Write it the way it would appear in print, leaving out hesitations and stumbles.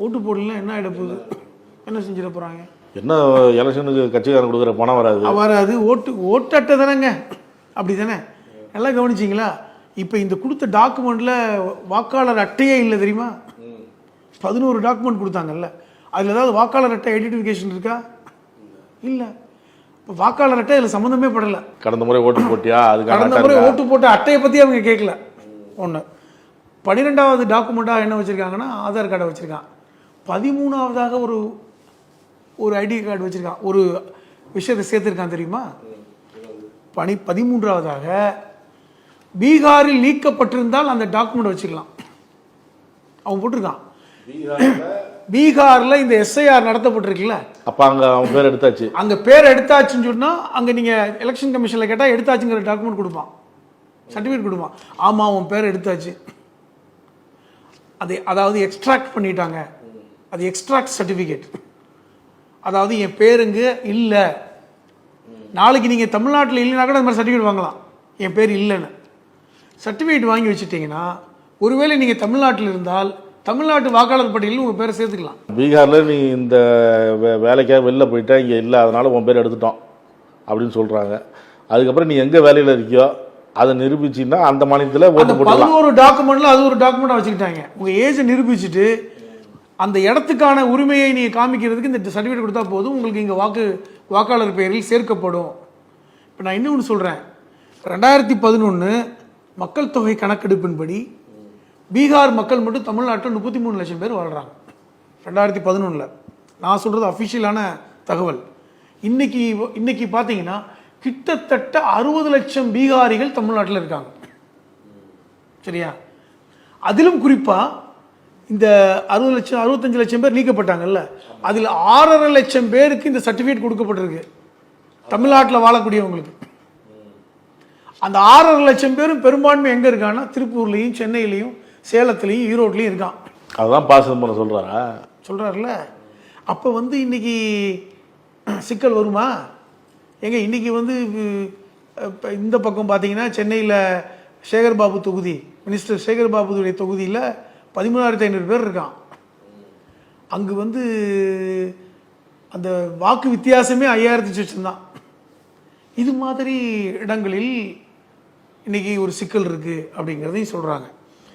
ஓட்டு போடலாம் என்ன ஆகிட போகுது, என்ன செஞ்சிட போகிறாங்க? என்ன எலெக்ஷனுக்கு கட்சிக்காரன் கொடுக்குற பணம் வராது. ஓட்டு அட்டை தானேங்க, அப்படி தானே? நல்லா கவனிச்சிங்களா? இப்போ இந்த கொடுத்த டாக்குமெண்ட்டில் வாக்காளர் அட்டையே இல்லை தெரியுமா? 11 டாக்குமெண்ட் கொடுத்தாங்கல்ல, அதில் ஏதாவது வாக்காளர் அட்டை ஐடென்டிஃபிகேஷன் இருக்கா? இல்லை. இப்போ வாக்காளர் அட்டை இதில் சம்மந்தமே படலை. கடந்த முறை ஓட்டு போட்டியா, கடந்த முறை ஓட்டு போட்ட அட்டையை பற்றி அவங்க கேட்கல. ஒன்று. 12வது டாக்குமெண்ட்டாக என்ன வச்சுருக்காங்கன்னா ஆதார் கார்டை வச்சுருக்கான். 13வதாக ஒரு ஐடி கார்டு வச்சுருக்கான். ஒரு விஷயத்தை சேர்த்துருக்கான் தெரியுமா? 13வதாக பீகாரில் நீக்கப்பட்டிருந்தால் அந்த டாக்குமெண்ட் வச்சுக்கலாம். அவன் போட்டிருக்கான் பீகாரில் இந்த எஸ்ஐஆர் நடத்தப்பட்டிருக்குல்ல, அப்போ அங்கே அவன் பேர் எடுத்தாச்சு. அங்கே பேர் எடுத்தாச்சுன்னு சொன்னால் அங்கே நீங்கள் எலெக்ஷன் கமிஷனில் கேட்டால் எடுத்தாச்சுங்கிற டாக்குமெண்ட் கொடுப்பான், சர்டிஃபிகேட் கொடுப்பான். ஆமாம் அவன் பேர் எடுத்தாச்சு, அதாவது எக்ஸ்ட்ராக்ட் பண்ணிட்டாங்க, அது எக்ஸ்ட்ராக்ட் சர்டிஃபிகேட். அதாவது என் பேருங்க இல்லை, நாளைக்கு நீங்கள் தமிழ்நாட்டில் இல்லைனா கூட அந்த மாதிரி சர்டிஃபிகேட் வாங்கலாம். என் பேர் இல்லைன்னு சர்டிஃபிகேட் வாங்கி வச்சுட்டிங்கன்னா, ஒருவேளை நீங்கள் தமிழ்நாட்டில் இருந்தால் தமிழ்நாட்டு வாக்காளர் பட்டியலில் உங்கள் பேரை சேர்த்துக்கலாம். பீகாரில் நீ இந்த வேலைக்காக வெளில போயிட்டா, இங்கே இல்லை, அதனால் உன் பேர் எடுத்துட்டோம் அப்படின்னு சொல்கிறாங்க. அதுக்கப்புறம் நீ எங்கே வேலையில் இருக்கியோ அதை நிரூபிச்சின்னா அந்த மாநிலத்தில் ஓட்டு போடலாம். ஒரு டாக்குமெண்ட்டில் அது ஒரு டாக்குமெண்ட்டாக வச்சுக்கிட்டாங்க. உங்கள் ஏஜை நிரூபிச்சுட்டு அந்த இடத்துக்கான உரிமையை நீங்கள் காமிக்கிறதுக்கு இந்த சர்டிஃபிகேட் கொடுத்தா போதும், உங்களுக்கு இங்கே வாக்காளர் பெயரில் சேர்க்கப்படும். இப்போ நான் இன்னொன்று சொல்கிறேன். 2011 மக்கள் தொகை கணக்கெடுப்பின்படி பீகார் மக்கள் மட்டும் தமிழ்நாட்டில் 33 லட்சம் பேர் வாழ்கிறாங்க. 2011. நான் சொல்கிறது அஃபிஷியலான தகவல். இன்னைக்கு பார்த்தீங்கன்னா கிட்டத்தட்ட 60 லட்சம் பீகாரிகள் தமிழ்நாட்டில் இருக்காங்க. சரியா? அதிலும் குறிப்பாக இந்த 60 லட்சம் 65 லட்சம் பேர் நீக்கப்பட்டாங்கல்ல, அதில் 6.5 லட்சம் பேருக்கு இந்த சர்டிஃபிகேட் கொடுக்கப்பட்டிருக்கு தமிழ்நாட்டில் வாழக்கூடியவங்களுக்கு. அந்த 6.5 லட்சம் பேரும் பெரும்பான்மை எங்கே இருக்கான்னா திருப்பூர்லேயும் சென்னையிலையும் சேலத்துலேயும் ஈரோட்லேயும் இருக்கான். அதுதான் பாசம் பண்ண சொல்கிறாருல்ல. அப்போ இன்னைக்கு சிக்கல் வருமா? இன்னைக்கு இந்த பக்கம் பார்த்தீங்கன்னா சென்னையில் சேகர்பாபு தொகுதி, மினிஸ்டர் சேகர்பாபுடைய தொகுதியில் 13,500 பேர் இருக்கான். அங்கு அந்த வாக்கு வித்தியாசமே 5,000 லட்சம் தான். இது மாதிரி இடங்களில் இன்னைக்கு ஒரு சிக்கல் இருக்குது அப்படிங்கிறதையும் சொல்கிறாங்க.